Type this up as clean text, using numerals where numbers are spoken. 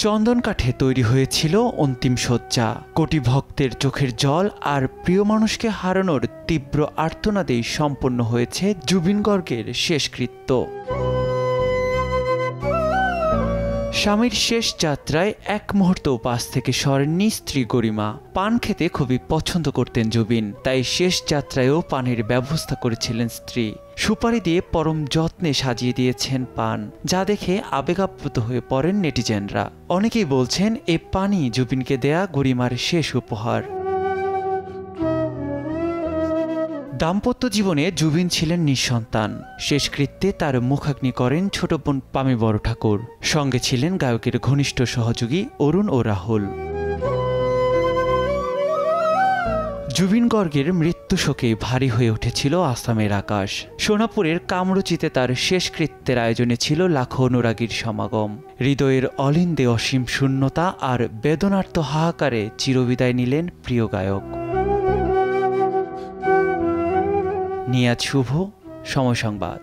চন্দন কাঠে তৈরি হয়েছিল অন্তিম শয্যা। কোটি ভক্তের চোখের জল আর প্রিয় মানুষকে হারানোর তীব্র আর্তনাদেই সম্পন্ন হয়েছে জুবিন গর্গের শেষকৃত্য। স্বামীর শেষ যাত্রায় এক মুহূর্তও পাশ থেকে সরেননি স্ত্রী গরিমা। পান খেতে খুবই পছন্দ করতেন জুবিন, তাই শেষ যাত্রায়ও পানের ব্যবস্থা করেছিলেন স্ত্রী। সুপারি দিয়ে পরম যত্নে সাজিয়ে দিয়েছেন পান, যা দেখে আবেগাপ্লুত হয়ে পড়েন নেটিজেনরা। অনেকেই বলছেন এ পানই জুবিনকে দেয়া গরিমার শেষ উপহার। দাম্পত্য জীবনে জুবিন ছিলেন নিঃসন্তান। শেষকৃত্যে তার মুখাগ্নি করেন ছোট বোন পামি বড় ঠাকুর। সঙ্গে ছিলেন গায়কের ঘনিষ্ঠ সহযোগী অরুণ ও রাহুল। জুবিন গর্গের মৃত্যু শোকে ভারী হয়ে উঠেছিল আসামের আকাশ। সোনাপুরের কামরুচিতে তার শেষকৃত্যের আয়োজনে ছিল লাখো অনুরাগীর সমাগম। হৃদয়ের অলিন্দে অসীম শূন্যতা আর বেদনার্ত হাহাকারে চিরবিদায় নিলেন প্রিয় গায়ক। নিয়াজ শুভ, সময় সংবাদ।